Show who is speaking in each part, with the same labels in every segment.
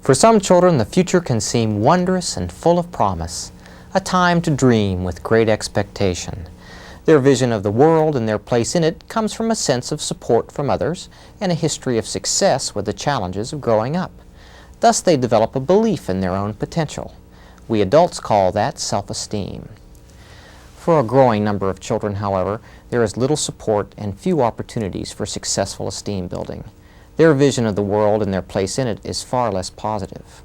Speaker 1: For some children, the future can seem wondrous and full of promise, a time to dream with great expectation. Their vision of the world and their place in it comes from a sense of support from others and a history of success with the challenges of growing up. Thus, they develop a belief in their own potential. We adults call that self-esteem. For a growing number of children, however, there is little support and few opportunities for successful esteem building. Their vision of the world and their place in it is far less positive.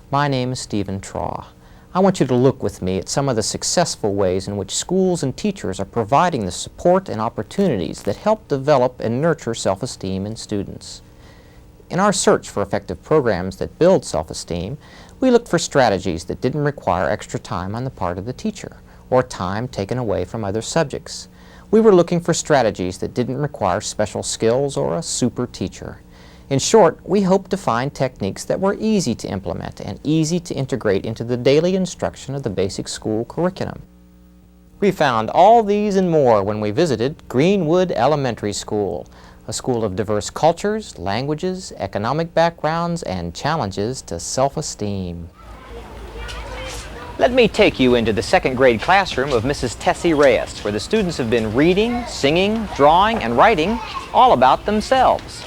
Speaker 1: My name is Stephen Traw. I want you to look with me at some of the successful ways in which schools and teachers are providing the support and opportunities that help develop and nurture self-esteem in students. In our search for effective programs that build self-esteem, we looked for strategies that didn't require extra time on the part of the teacher or time taken away from other subjects. We were looking for strategies that didn't require special skills or a super teacher. In short, we hoped to find techniques that were easy to implement and easy to integrate into the daily instruction of the basic school curriculum. We found all these and more when we visited Greenwood Elementary School, a school of diverse cultures, languages, economic backgrounds, and challenges to self-esteem. Let me take you into the second grade classroom of Mrs. Tessie Reyes, where the students have been reading, singing, drawing, and writing all about themselves.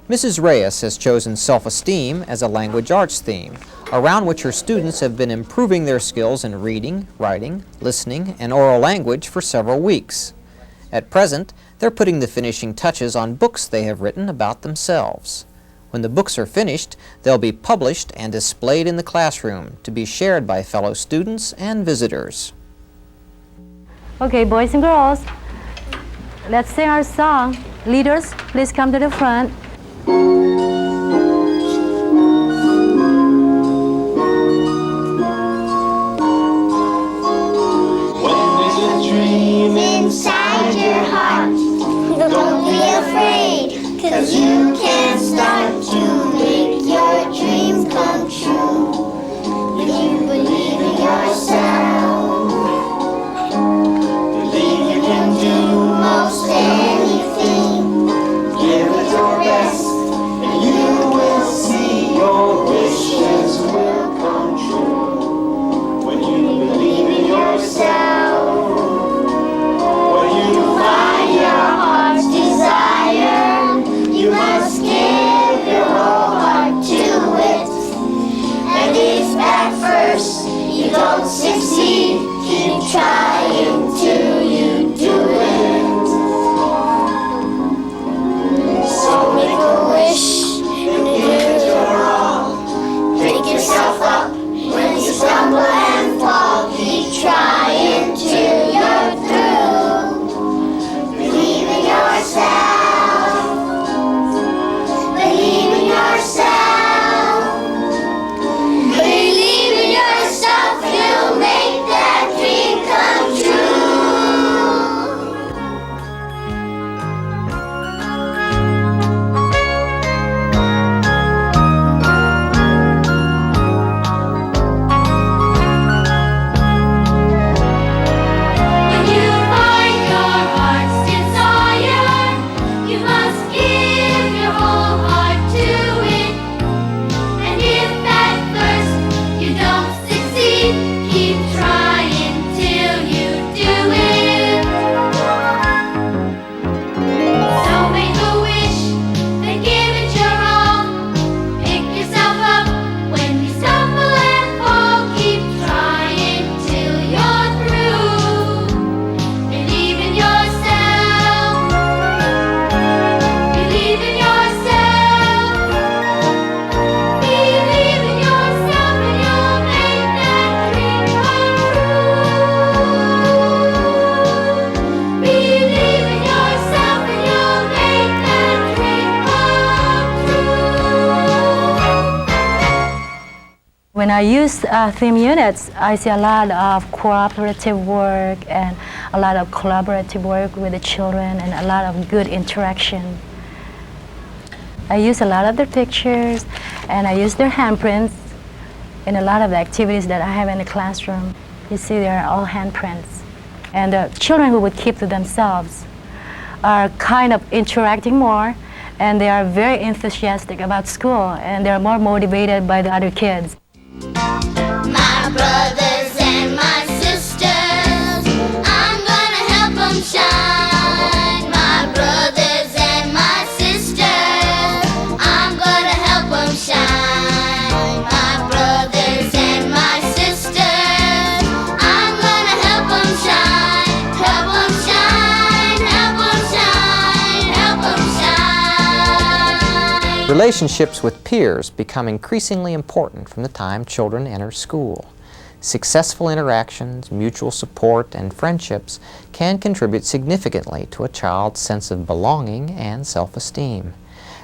Speaker 1: Mrs. Reyes has chosen self-esteem as a language arts theme, around which her students have been improving their skills in reading, writing, listening, and oral language for several weeks. At present, they're putting the finishing touches on books they have written about themselves. When the books are finished, they'll be published and displayed in the classroom to be shared by fellow students and visitors.
Speaker 2: Okay, boys and girls, let's sing our song. Leaders, please come to the front.
Speaker 3: When there's a dream inside your heart, don't be afraid, 'cause you can start to make your dreams come true. If you believe in yourself, believe you can do most anything, give it your best, and you will see your wishes will come true. When you believe in yourself, when you find your heart's desire, you must give your whole heart to it. And if at first you don't succeed, keep trying till you do it. So make a wish and give it your all. Pick yourself up when you stumble and fall. Keep trying till you're through. Believe in yourself. Believe in yourself. Believe in yourself. You'll make that dream come true. When you find your heart's desire, you must give your whole heart to it. And if at first you don't succeed, keep trying till you do it. So make a wish, then give it your all. Pick yourself up when you stumble and fall. Keep trying till you're through. Believe in yourself. Believe in yourself. Believe in yourself and you'll make that dream come true. Believe in yourself and you'll make that dream come true.
Speaker 2: When I use theme units, I see a lot of cooperative work and a lot of collaborative work with the children and a lot of good interaction. I use a lot of their pictures and I use their handprints in a lot of the activities that I have in the classroom. You see, they are all handprints. And the children who would keep to themselves are kind of interacting more and they are very enthusiastic about school, and they are more motivated by the other kids.
Speaker 3: My brothers and my sisters, I'm gonna help them shine. My brothers and my sisters, I'm gonna help them shine. My brothers and my sisters, I'm gonna help them shine. Help them shine, help them shine, help them shine.
Speaker 1: Relationships with peers become increasingly important from the time children enter school. Successful interactions, mutual support, and friendships can contribute significantly to a child's sense of belonging and self-esteem.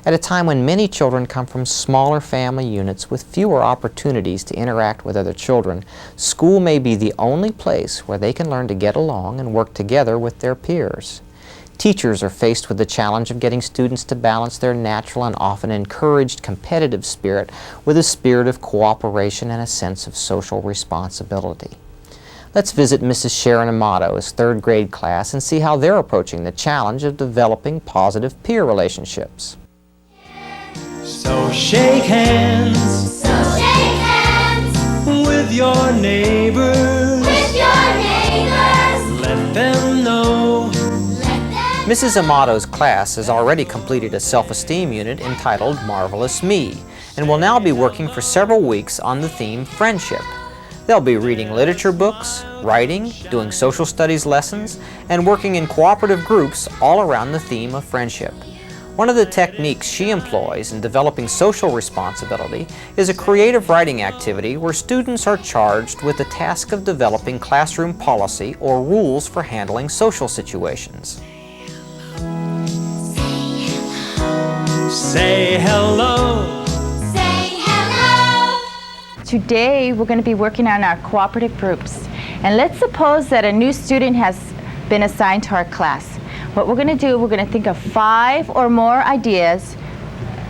Speaker 1: At a time when many children come from smaller family units with fewer opportunities to interact with other children, school may be the only place where they can learn to get along and work together with their peers. Teachers are faced with the challenge of getting students to balance their natural and often encouraged competitive spirit with a spirit of cooperation and a sense of social responsibility. Let's visit Mrs. Sharon Amato's third grade class and see how they're approaching the challenge of developing positive peer relationships.
Speaker 4: So shake hands.
Speaker 3: So shake hands
Speaker 4: With your neighbors.
Speaker 3: with your neighbors.
Speaker 4: Let them know.
Speaker 1: Mrs. Amato's class has already completed a self-esteem unit entitled Marvelous Me, and will now be working for several weeks on the theme Friendship. They'll be reading literature books, writing, doing social studies lessons, and working in cooperative groups all around the theme of friendship. One of the techniques she employs in developing social responsibility is a creative writing activity where students are charged with the task of developing classroom policy or rules for handling social situations.
Speaker 4: Say hello.
Speaker 3: Say hello.
Speaker 5: Today we're going to be working on our cooperative groups. And let's suppose that a new student has been assigned to our class. What we're going to do, we're going to think of 5 or more ideas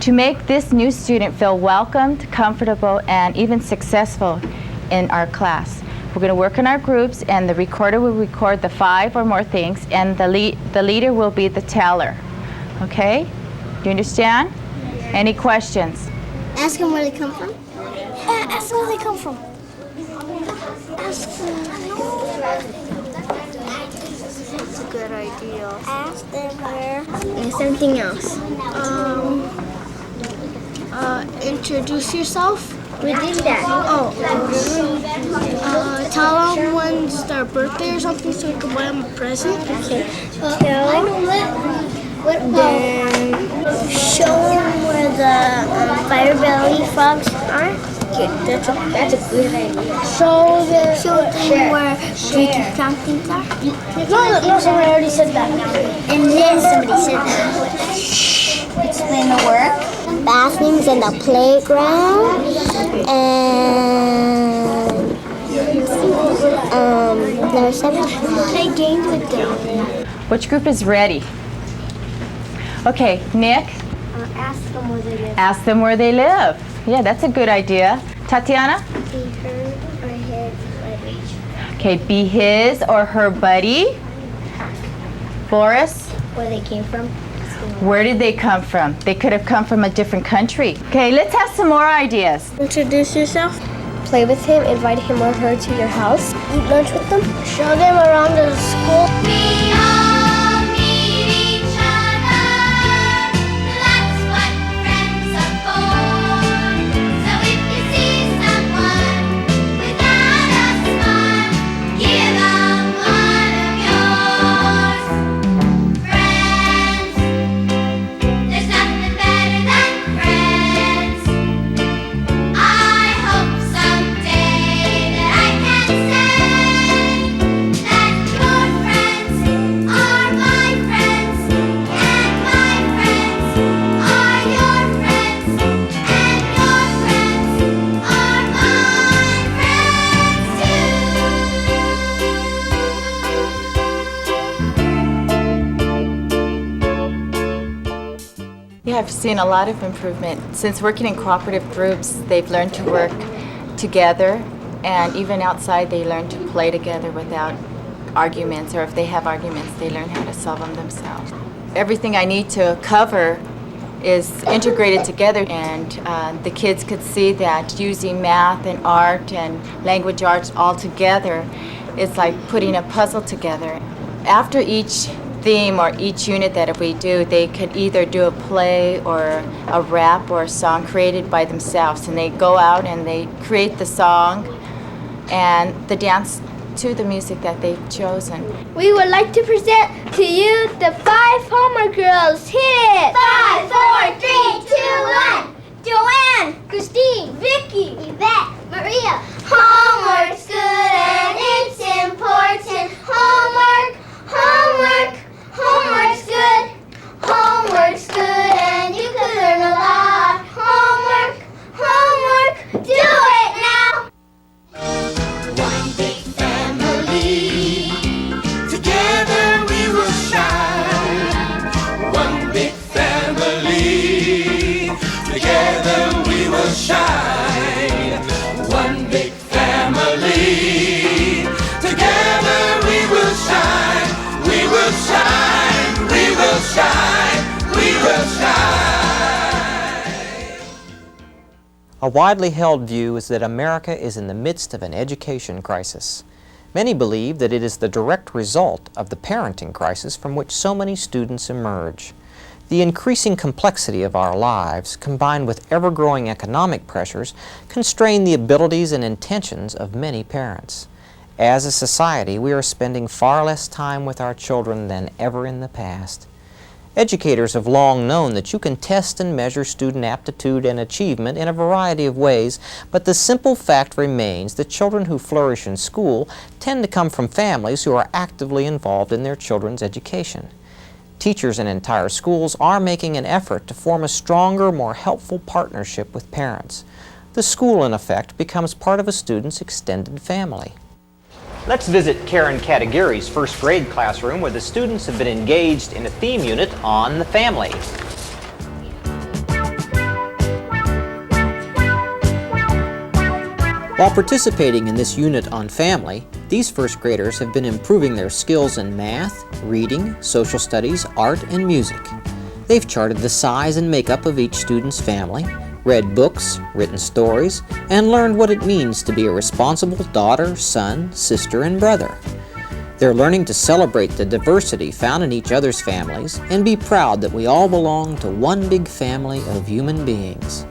Speaker 5: to make this new student feel welcomed, comfortable, and even successful in our class. We're going to work in our groups, and the recorder will record the 5 or more things, and the leader will be the teller. Okay? Do you understand? Any questions?
Speaker 3: Ask them where they come from. Ask them where they come from. Ask them. That's a good idea. Ask them where. And something else. Introduce yourself. We did that. Oh. Tell them when's their birthday or something so we can buy them a present. Okay. Then show them where the fire belly frogs are. Okay, that's a good idea. Show them where tricky pumpkins are. No, somebody already said that. And then somebody said that. Explain the work. Bathrooms and the playground. And number 7. Play games with them.
Speaker 5: Which group is ready? Okay, Nick?
Speaker 3: Ask them where they live.
Speaker 5: Ask them where they live. Yeah, that's a good idea. Tatiana?
Speaker 3: Be her or his buddy.
Speaker 5: Okay, be his or her buddy. Boris?
Speaker 3: Where they came from.
Speaker 5: Where did they come from? They could have come from a different country. Okay, let's have some more ideas.
Speaker 3: Introduce yourself. Play with him. Invite him or her to your house. Eat lunch with them. Show them around the school. We all need each other. That's what friends are for. So if you see someone without a smile, give them one of yours. Friends, there's nothing better than friends. I hope someday that I can say that your friends are my friends, and my friends are your friends, and your friends are my friends too.
Speaker 5: Yeah, I've seen a lot of improvement. Since working in cooperative groups, they've learned to work together, and even outside they learn to play together without arguments, or if they have arguments, they learn how to solve them themselves. Everything I need to cover is integrated together, and the kids could see that using math and art and language arts all together is like putting a puzzle together. After each theme or each unit that we do, they could either do a play or a rap or a song created by themselves, and they go out and they create the song and the dance to the music that they've chosen.
Speaker 6: We would like to present to you the 5 Homer girls. Hit it! 5, 4, 3, 2, 1. Joanne, Christine, Vicky, Yvette, Maria. Homework's good and it's important. Homework, homework, homework's good. Homework's good and you can learn a lot. Homework, homework, do it now.
Speaker 3: One big family, together we will shine. One big family, together we will shine. One big family, together we will shine. We will shine, we will shine, we will shine.
Speaker 1: A widely held view is that America is in the midst of an education crisis. Many believe that it is the direct result of the parenting crisis from which so many students emerge. The increasing complexity of our lives, combined with ever-growing economic pressures, constrain the abilities and intentions of many parents. As a society, we are spending far less time with our children than ever in the past. Educators have long known that you can test and measure student aptitude and achievement in a variety of ways, but the simple fact remains that children who flourish in school tend to come from families who are actively involved in their children's education. Teachers and entire schools are making an effort to form a stronger, more helpful partnership with parents. The school, in effect, becomes part of a student's extended family. Let's visit Karen Katagiri's first grade classroom where the students have been engaged in a theme unit on the family. While participating in this unit on family, these first graders have been improving their skills in math, reading, social studies, art, and music. They've charted the size and makeup of each student's family, read books, written stories, and learned what it means to be a responsible daughter, son, sister, and brother. They're learning to celebrate the diversity found in each other's families and be proud that we all belong to one big family of human beings.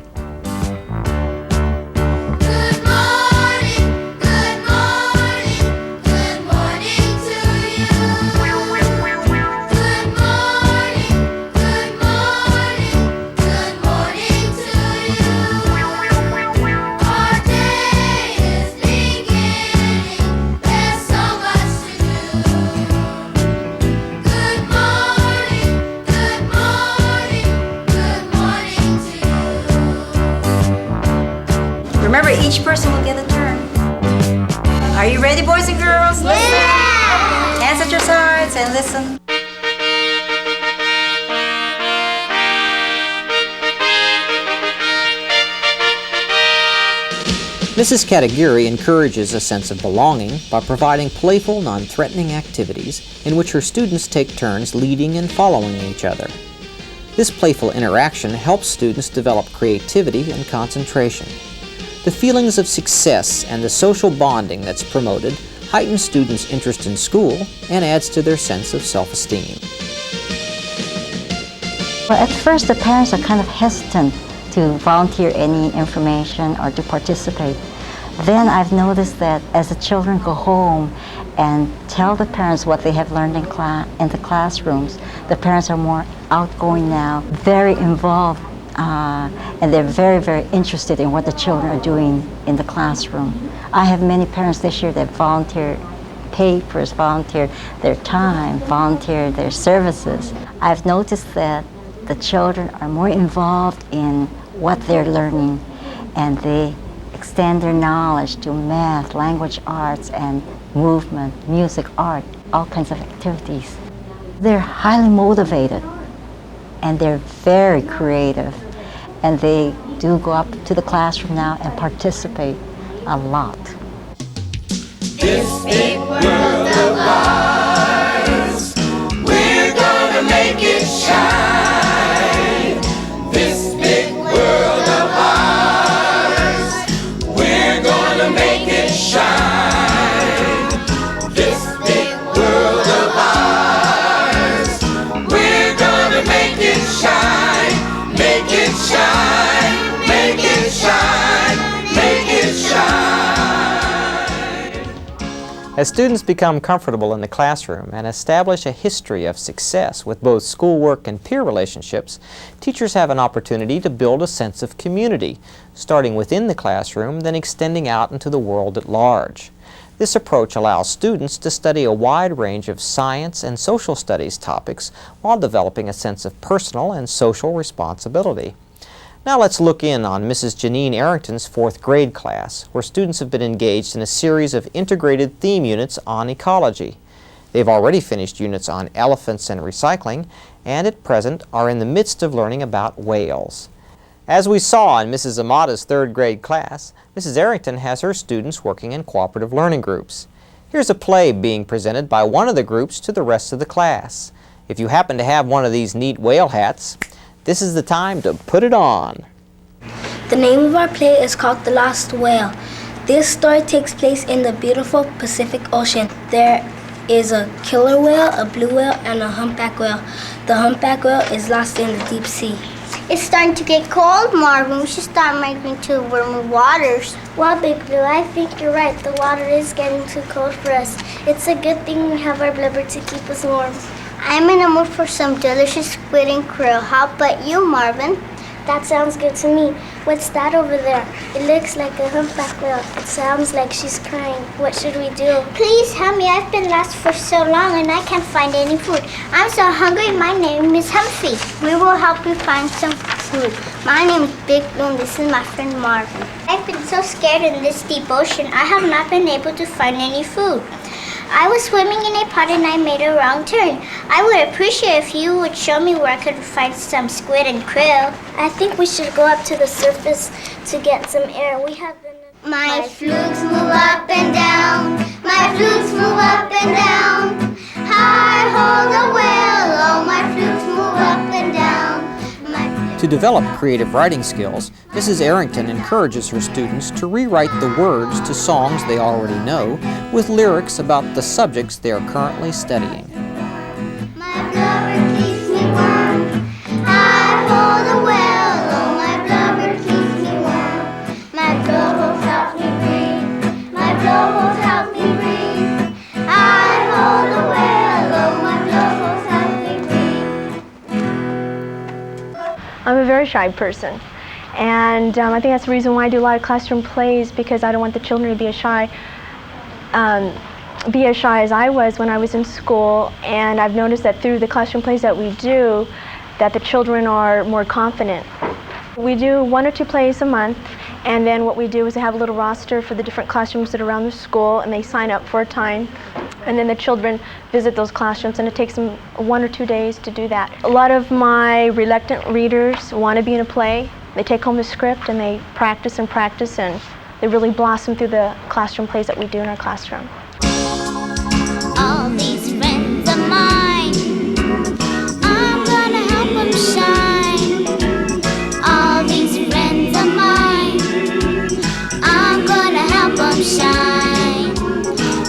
Speaker 6: Good morning, good morning, good morning to you. Good morning, good morning, good morning to you. Our day is beginning, there's so much to do. Good morning, good morning, good morning to you.
Speaker 7: Remember, each person will get a turn. Are you ready, boys and girls? Listen. Hands at your sides and listen.
Speaker 1: Mrs. Katagiri encourages a sense of belonging by providing playful, non-threatening activities in which her students take turns leading and following each other. This playful interaction helps students develop creativity and concentration. The feelings of success and the social bonding that's promoted heightens students' interest in school and adds to their sense of self-esteem.
Speaker 8: Well, at first, the parents are kind of hesitant to volunteer any information or to participate. Then I've noticed that as the children go home and tell the parents what they have learned in the classrooms, the parents are more outgoing now, very involved, and they're very, very interested in what the children are doing in the classroom. I have many parents this year that volunteered papers, volunteered their time, volunteered their services. I've noticed that the children are more involved in what they're learning, and they extend their knowledge to math, language arts, and movement, music, art, all kinds of activities. They're highly motivated, and they're very creative, and they do go up to the classroom now and participate a lot.
Speaker 3: This big world of ours, we're gonna make it shine.
Speaker 1: As students become comfortable in the classroom and establish a history of success with both schoolwork and peer relationships, teachers have an opportunity to build a sense of community, starting within the classroom, then extending out into the world at large. This approach allows students to study a wide range of science and social studies topics while developing a sense of personal and social responsibility. Now let's look in on Mrs. Janine Arrington's 4th grade class, where students have been engaged in a series of integrated theme units on ecology. They've already finished units on elephants and recycling, and at present are in the midst of learning about whales. As we saw in Mrs. Amada's 3rd grade class, Mrs. Arrington has her students working in cooperative learning groups. Here's a play being presented by one of the groups to the rest of the class. If you happen to have one of these neat whale hats, this is the time to put it on.
Speaker 6: The name of our play is called The Lost Whale. This story takes place in the beautiful Pacific Ocean. There is a killer whale, a blue whale, and a humpback whale. The humpback whale is lost in the deep sea.
Speaker 9: It's starting to get cold, Marvin. We should start migrating to warmer waters.
Speaker 6: Well, Big Blue, I think you're right. The water is getting too cold for us. It's a good thing we have our blubber to keep us warm.
Speaker 9: I'm in the mood for some delicious squid and krill. How about you, Marvin?
Speaker 6: That sounds good to me. What's that over there? It looks like a humpback whale. It sounds like she's crying. What should we do?
Speaker 9: Please help me. I've been lost for so long and I can't find any food. I'm so hungry. My name is Humphrey. We will help you find some food. My name is Big Blue and this is my friend Marvin. I've been so scared in this deep ocean. I have not been able to find any food. I was swimming in a pond and I made a wrong turn. I would appreciate if you would show me where I could find some squid and krill.
Speaker 6: I think we should go up to the surface to get some air. We have been...
Speaker 9: My flukes move up and down. My flukes move up and down. Hi ho the whale. Oh, my flukes move up and down.
Speaker 1: To develop creative writing skills, Mrs. Arrington encourages her students to rewrite the words to songs they already know with lyrics about the subjects they are currently studying.
Speaker 9: My blubber keeps me warm. Hi ho the whale. Oh, my blubber keeps me warm. My blowholes help me breathe. My blowholes help me breathe. Hi ho the whale. Oh, my blowholes help me breathe.
Speaker 10: I'm a very shy person, and I think that's the reason why I do a lot of classroom plays, because I don't want the children to be as shy as I was when I was in school. And I've noticed that through the classroom plays that we do, that the children are more confident. We do 1 or 2 plays a month, and then what we do is have a little roster for the different classrooms that are around the school, and they sign up for a time. And then the children visit those classrooms, and it takes them 1 or 2 days to do that. A lot of my reluctant readers want to be in a play. They take home the script and they practice, and they really blossom through the classroom plays that we do in our classroom.
Speaker 9: All these friends of mine, I'm gonna help them shine. All these friends of mine, I'm gonna help them shine.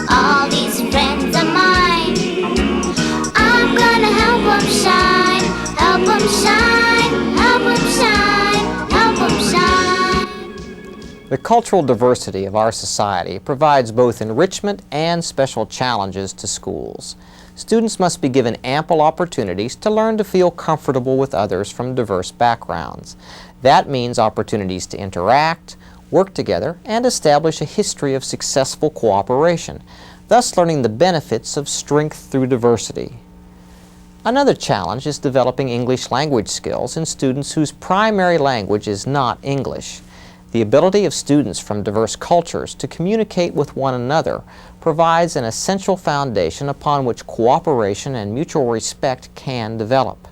Speaker 9: All these friends of mine, I'm gonna help them shine. Help them shine, help them shine, help them shine.
Speaker 1: The cultural diversity of our society provides both enrichment and special challenges to schools. Students must be given ample opportunities to learn to feel comfortable with others from diverse backgrounds. That means opportunities to interact, work together, and establish a history of successful cooperation, thus learning the benefits of strength through diversity. Another challenge is developing English language skills in students whose primary language is not English. The ability of students from diverse cultures to communicate with one another provides an essential foundation upon which cooperation and mutual respect can develop.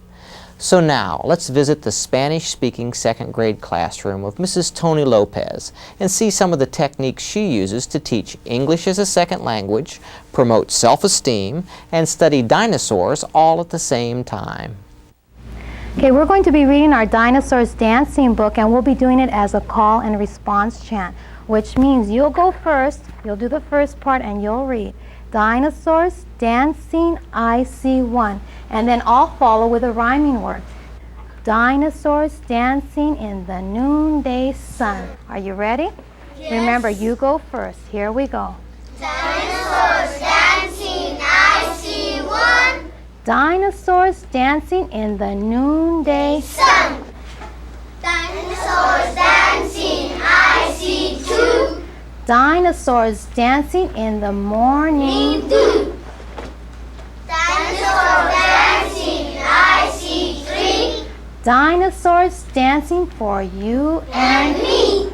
Speaker 1: So now, let's visit the Spanish-speaking 2nd grade classroom of Mrs. Tony Lopez and see some of the techniques she uses to teach English as a second language, promote self-esteem, and study dinosaurs all at the same time.
Speaker 2: Okay, we're going to be reading our Dinosaurs Dancing book, and we'll be doing it as a call and response chant, which means you'll go first, you'll do the first part, and you'll read, Dinosaurs dancing, I see one, and then I'll follow with a rhyming word. Dinosaurs dancing in the noonday sun. Are you ready?
Speaker 9: Yes.
Speaker 2: Remember, you go first. Here we go.
Speaker 9: Dinosaurs
Speaker 2: Dinosaurs dancing in the noonday
Speaker 6: sun. Dinosaurs dancing, I see two.
Speaker 2: Dinosaurs dancing in the morning
Speaker 6: Dew. Dinosaurs dancing, I see three.
Speaker 2: Dinosaurs dancing for you and
Speaker 6: Me.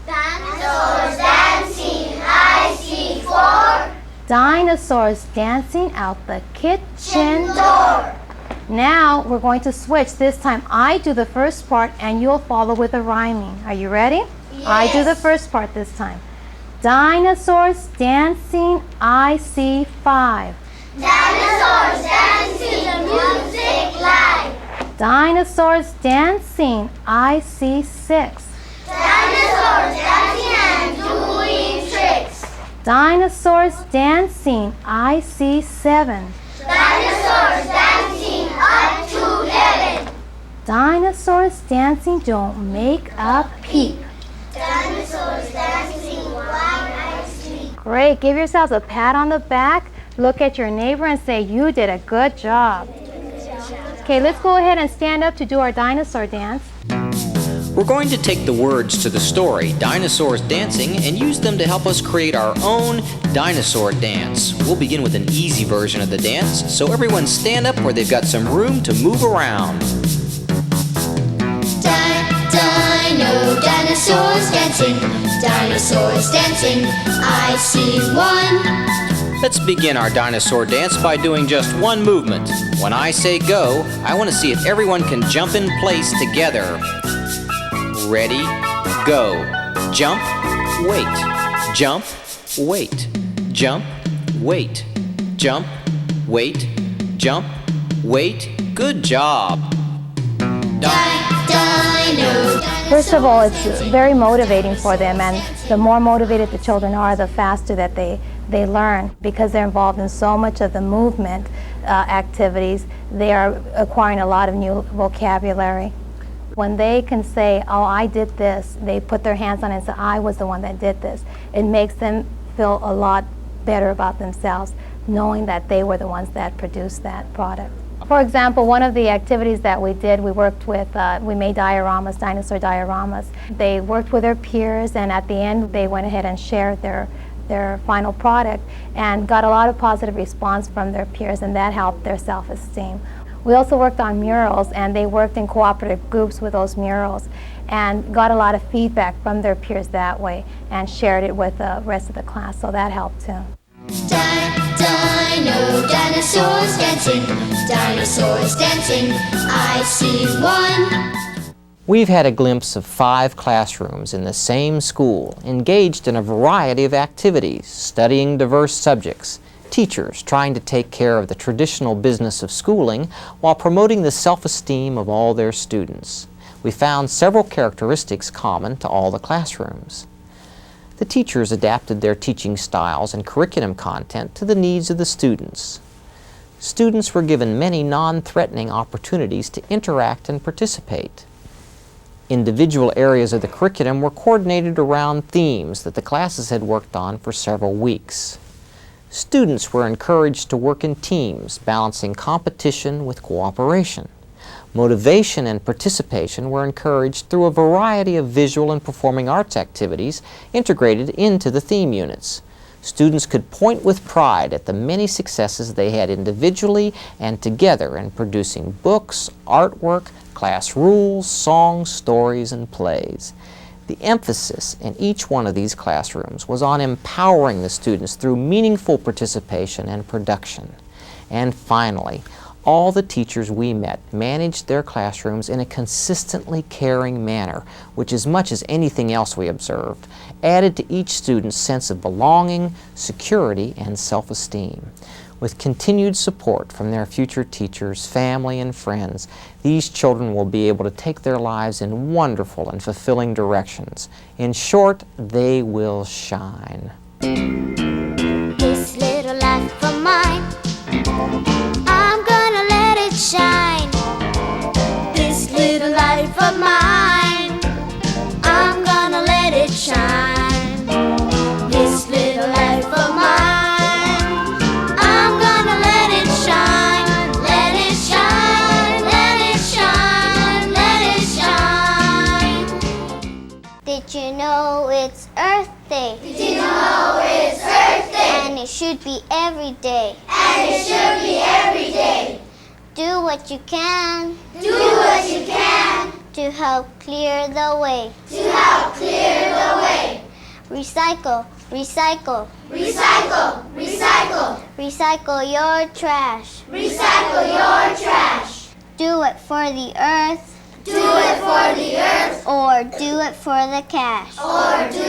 Speaker 6: Dinosaurs dancing, I see four.
Speaker 2: Dinosaurs dancing out the kitchen
Speaker 6: Door.
Speaker 2: Now we're going to switch. This time I do the first part and you'll follow with the rhyming. Are you ready? I do the first part this time. Dinosaurs dancing, I see five.
Speaker 6: Dinosaurs dancing, music live.
Speaker 2: Dinosaurs dancing, I see six.
Speaker 6: Dinosaurs dancing and doing tricks.
Speaker 2: Dinosaurs dancing, I see seven.
Speaker 6: Dinosaurs dancing up to heaven.
Speaker 2: Dinosaurs dancing, don't make a peep.
Speaker 6: Dinosaurs dancing while I sleep.
Speaker 2: Great, give yourselves a pat on the back. Look at your neighbor and say, you did a good job. Okay, let's go ahead and stand up to do our dinosaur dance.
Speaker 1: We're going to take the words to the story, Dinosaurs Dancing, and use them to help us create our own dinosaur dance. We'll begin with an easy version of the dance, so everyone stand up where they've got some room to move around.
Speaker 3: Dinosaurs dancing, dinosaurs dancing, I see one.
Speaker 1: Let's begin our dinosaur dance by doing just one movement. When I say go, I want to see if everyone can jump in place together. Ready, go. Jump, wait. Jump, wait. Jump, wait. Jump, wait. Jump, wait. Good job.
Speaker 2: First of all, it's very motivating for them, and the more motivated the children are, the faster that they learn, because they're involved in so much of the movement activities. They are acquiring a lot of new vocabulary. When they can say, oh, I did this, they put their hands on it and say, I was the one that did this. It makes them feel a lot better about themselves, knowing that they were the ones that produced that product. For example, one of the activities that we did, we worked with, we made dioramas, dinosaur dioramas. They worked with their peers, and at the end they went ahead and shared their final product and got a lot of positive response from their peers, and that helped their self-esteem. We also worked on murals, and they worked in cooperative groups with those murals and got a lot of feedback from their peers that way and shared it with the rest of the class, so that helped too.
Speaker 3: Dinosaurs dancing, dinosaurs dancing, I see one.
Speaker 1: We've had a glimpse of 5 classrooms in the same school, engaged in a variety of activities, studying diverse subjects. Teachers trying to take care of the traditional business of schooling while promoting the self-esteem of all their students. We found several characteristics common to all the classrooms. The teachers adapted their teaching styles and curriculum content to the needs of the students. Students were given many non-threatening opportunities to interact and participate. Individual areas of the curriculum were coordinated around themes that the classes had worked on for several weeks. Students were encouraged to work in teams, balancing competition with cooperation. Motivation and participation were encouraged through a variety of visual and performing arts activities integrated into the theme units. Students could point with pride at the many successes they had individually and together in producing books, artwork, class rules, songs, stories, and plays. The emphasis in each one of these classrooms was on empowering the students through meaningful participation and production. And finally, all the teachers we met managed their classrooms in a consistently caring manner, which, as much as anything else we observed, added to each student's sense of belonging, security, and self-esteem. With continued support from their future teachers, family, and friends, these children will be able to take their lives in wonderful and fulfilling directions. In short, they will shine.
Speaker 6: This little life of mine, I'm gonna let it shine. This little life of mine, I'm gonna let it shine. This little life of mine, I'm gonna let it shine.
Speaker 9: Did you know it's Earth Day?
Speaker 6: Did you know it's Earth Day?
Speaker 9: And it should be every day.
Speaker 6: And it should be every day.
Speaker 9: Do what you can.
Speaker 6: Do what you can.
Speaker 9: To help clear the way.
Speaker 6: To help clear the way.
Speaker 9: Recycle, recycle.
Speaker 6: Recycle, recycle.
Speaker 9: Recycle your trash.
Speaker 6: Recycle your trash.
Speaker 9: Do it for the earth.
Speaker 6: Do it for the earth.
Speaker 9: Or do it for the cash.
Speaker 6: Or do